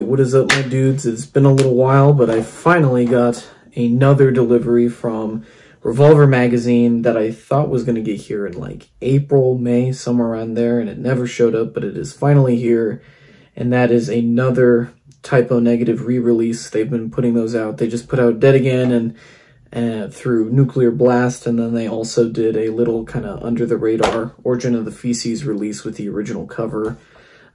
what is up, my dudes? It's been a little while, but I finally got another delivery from Revolver magazine that I thought was going to get here in like April, May, somewhere around there, and it never showed up, but it is finally here, and that is another Typo Negative re-release. They've been putting those out. They just put out Dead Again and through Nuclear Blast, and then they also did a little kind of under-the-radar Origin of the Feces release with the original cover.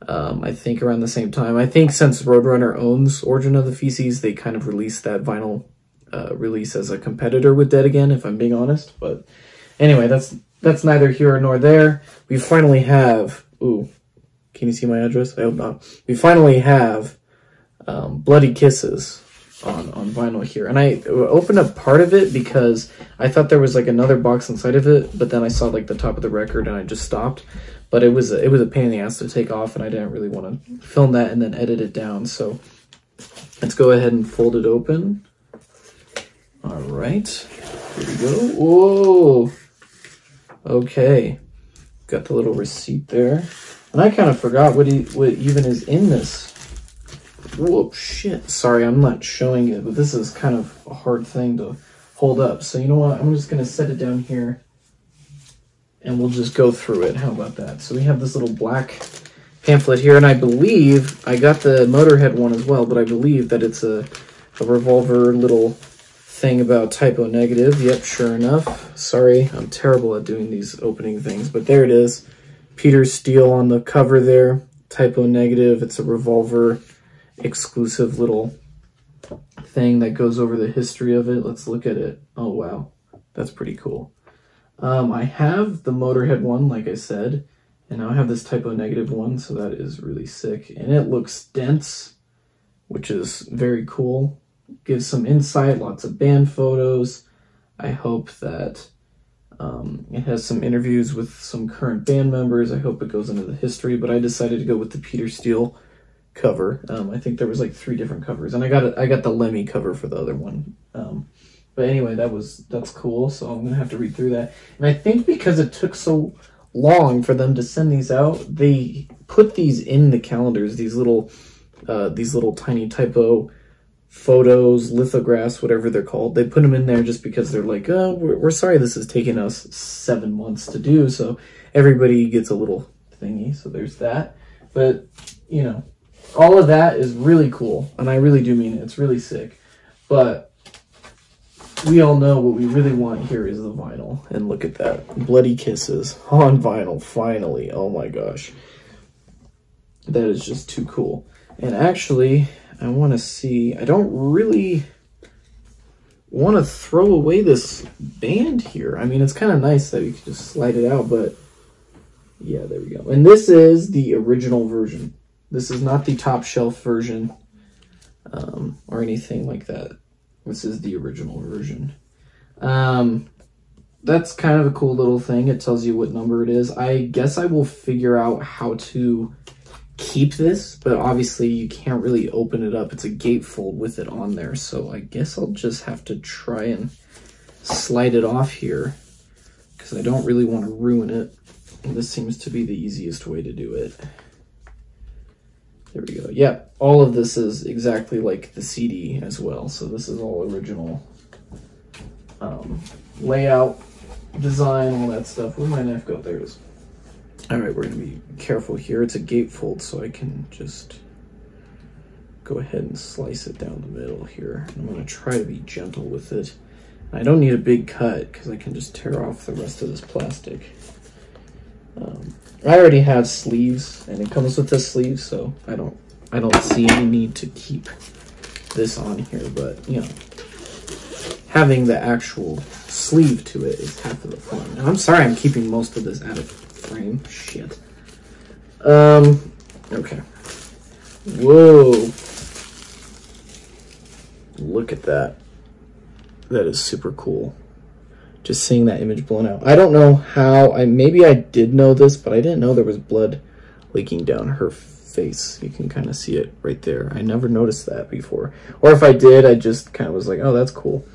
I think around the same time. I think since Roadrunner owns Origin of the Feces, they kind of released that vinyl release as a competitor with Dead Again, if I'm being honest. But anyway, that's neither here nor there. We finally have... Ooh, can you see my address? I hope not. We finally have Bloody Kisses on vinyl here. And I opened up part of it because I thought there was like another box inside of it, but then I saw like the top of the record and I just stopped. But it was a pain in the ass to take off, and I didn't really want to film that and then edit it down. So let's go ahead and fold it open. All right, here we go. Whoa. Okay, got the little receipt there, and I kind of forgot what even is in this. Whoa, shit! Sorry, I'm not showing it, but this is kind of a hard thing to hold up. So you know what? I'm just gonna set it down here. And we'll just go through it. How about that? So we have this little black pamphlet here, and I believe, I got the Motorhead one as well, but I believe that it's a Revolver little thing about Typo Negative. Yep, sure enough. Sorry, I'm terrible at doing these opening things, but there it is. Peter Steele on the cover there. Typo Negative. It's a Revolver exclusive little thing that goes over the history of it. Let's look at it. Oh, wow. That's pretty cool. I have the Motorhead one, like I said, and now I have this Typo Negative one, so that is really sick. And it looks dense, which is very cool. Gives some insight, lots of band photos. I hope that it has some interviews with some current band members. I hope it goes into the history, but I decided to go with the Peter Steele cover. I think there was like 3 different covers, and I got the Lemmy cover for the other one. But anyway, that's cool, so I'm going to have to read through that. And I think because it took so long for them to send these out, they put these in the calendars, these little tiny typo photos, lithographs, whatever they're called. They put them in there just because they're like, oh, we're sorry this is taking us 7 months to do, so everybody gets a little thingy, so there's that. But, you know, all of that is really cool, and I really do mean it. It's really sick. But we all know what we really want here is the vinyl. And look at that. Bloody Kisses on vinyl, finally. Oh my gosh. That is just too cool. And actually, I want to see... I don't really want to throw away this band here. I mean, it's kind of nice that you can just slide it out, but... yeah, there we go. And this is the original version. This is not the top shelf version or anything like that. This is the original version. That's kind of a cool little thing. It tells you what number it is. I guess I will figure out how to keep this, but obviously you can't really open it up. It's a gatefold with it on there, so I guess I'll just have to try and slide it off here because I don't really want to ruin it. And this seems to be the easiest way to do it. There we go. Yeah, all of this is exactly like the CD as well. So this is all original layout, design, all that stuff. Where'd my knife go? There it is. All right, we're going to be careful here. It's a gatefold, so I can just go ahead and slice it down the middle here. I'm going to try to be gentle with it. I don't need a big cut because I can just tear off the rest of this plastic. I already have sleeves, and it comes with the sleeves, so I don't see any need to keep this on here. But you know, having the actual sleeve to it is half of the fun. And I'm sorry, I'm keeping most of this out of frame. Shit. Okay. Whoa. Look at that. That is super cool. Just seeing that image blown out. I don't know how, maybe I did know this, but I didn't know there was blood leaking down her face. You can kind of see it right there. I never noticed that before. Or if I did, I just kind of was like, oh, that's cool.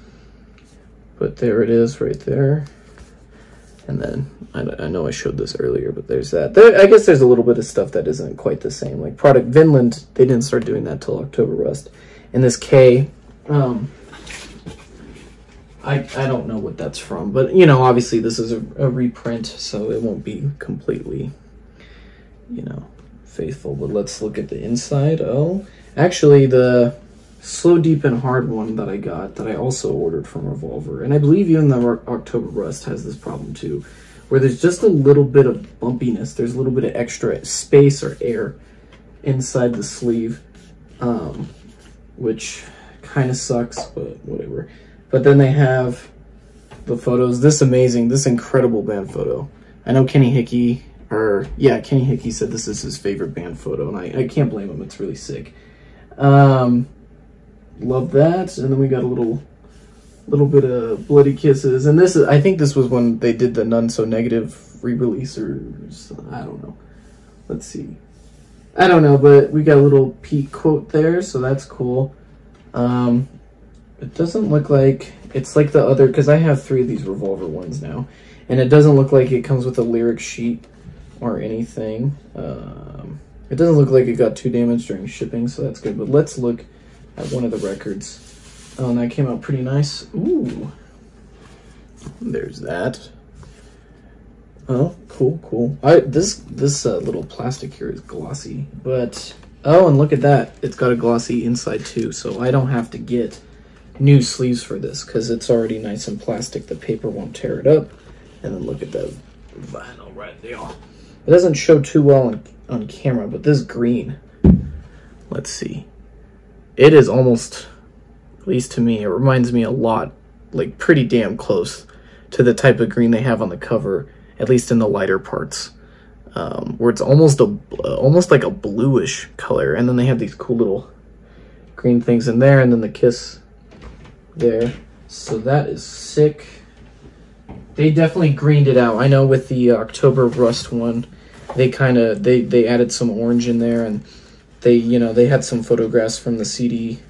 But there it is right there. And then, I know I showed this earlier, but there's that. I guess there's a little bit of stuff that isn't quite the same. Like product Vinland, they didn't start doing that till October Rust. And this K, I don't know what that's from, but you know, obviously this is a reprint, so it won't be completely, you know, faithful. But let's look at the inside. Oh, actually the Slow Deep and Hard one that I got, that I also ordered from Revolver, and I believe even the October Rust has this problem too, where there's just a little bit of bumpiness. There's a little bit of extra space or air inside the sleeve, which kind of sucks, but whatever. But then they have the photos. This incredible band photo. I know Kenny Hickey said this is his favorite band photo, and I can't blame him. It's really sick. Love that. And then we got a little bit of Bloody Kisses. And I think this was when they did the None So Negative re-release, or I don't know. Let's see. I don't know, but we got a little peak quote there, so that's cool. It doesn't look like it's like the other, because I have 3 of these Revolver ones now, and it doesn't look like it comes with a lyric sheet or anything. It doesn't look like it got too damaged during shipping, so that's good. But let's look at one of the records. Oh, and that came out pretty nice. Ooh, there's that. Oh, cool. This little plastic here is glossy, but oh, and look at that. It's got a glossy inside too, so I don't have to get new sleeves for this because it's already nice and plastic. The paper won't tear it up. And then look at the vinyl right there. It doesn't show too well on camera, but this green, let's see. It is almost, at least to me, it reminds me a lot, like pretty damn close to the type of green they have on the cover, at least in the lighter parts, where it's almost like a bluish color. And then they have these cool little green things in there, and then the Kiss there. So that is sick. They definitely greened it out. I know with the October Rust one, they they added some orange in there, and they had some photographs from the CD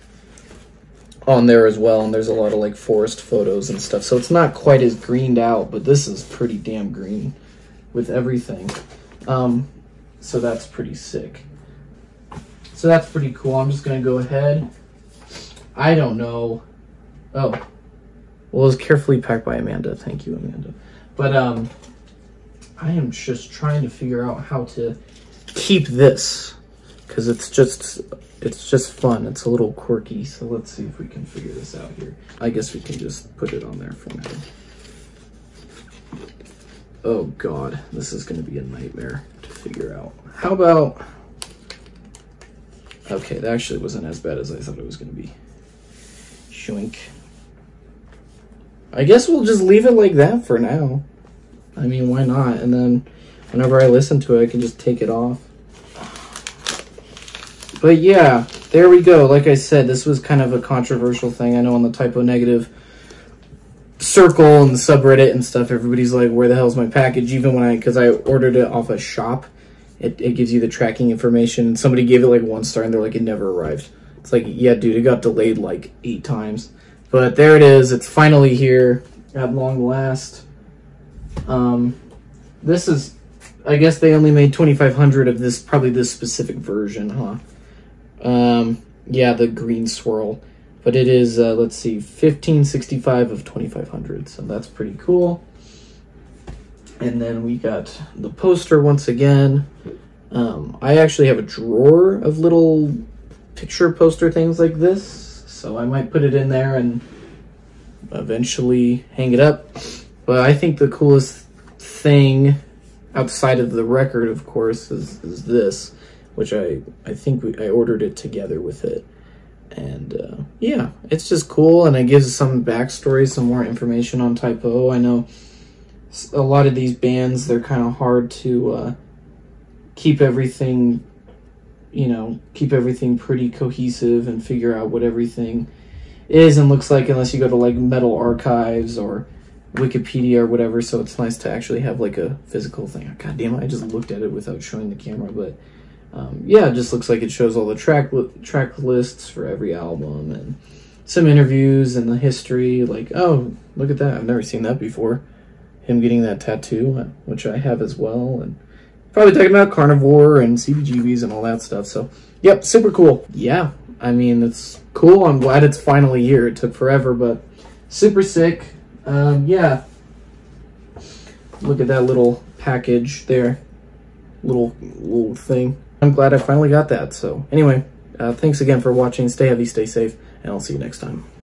on there as well, and there's a lot of like forest photos and stuff. So it's not quite as greened out, but this is pretty damn green with everything. So that's pretty sick. So that's pretty cool. I'm just gonna go ahead. I don't know. Oh, well, it was carefully packed by Amanda. Thank you, Amanda. But I am just trying to figure out how to keep this, because it's just fun. It's a little quirky. So let's see if we can figure this out here. I guess we can just put it on there for now. Oh God, this is going to be a nightmare to figure out. How about? Okay, that actually wasn't as bad as I thought it was going to be. Shoink. I guess we'll just leave it like that for now. I mean, why not? And then whenever I listen to it, I can just take it off. But yeah, there we go. Like I said, this was kind of a controversial thing. I know on the Typo Negative circle and the subreddit and stuff, everybody's like, where the hell's my package? Even when because I ordered it off a shop, it gives you the tracking information. Somebody gave it like 1 star and they're like, it never arrived. It's like, yeah, dude, it got delayed like 8 times. But there it is. It's finally here at long last. This is, I guess they only made 2,500 of this, probably this specific version, huh? Yeah, the green swirl. But it is, let's see, 1565 of 2,500. So that's pretty cool. And then we got the poster once again. I actually have a drawer of little picture poster things like this. So I might put it in there and eventually hang it up. But I think the coolest thing outside of the record, of course, is this, which I think I ordered it together with it. And yeah, it's just cool, and it gives some backstory, some more information on Typo. I know a lot of these bands, they're kind of hard to keep everything, keep everything pretty cohesive and figure out what everything is and looks like, unless you go to like Metal Archives or Wikipedia or whatever. So it's nice to actually have like a physical thing. God damn it, I just looked at it without showing the camera. But yeah, it just looks like it shows all the track lists for every album and some interviews and the history. Like, oh, look at that, I've never seen that before. him getting that tattoo, which I have as well, and probably talking about carnivore and CBGBs and all that stuff. So, yep, super cool. Yeah, I mean, it's cool. I'm glad it's finally here. It took forever, but super sick. Yeah. Look at that little package there. Little thing. I'm glad I finally got that. So, anyway, thanks again for watching. Stay heavy, stay safe, and I'll see you next time.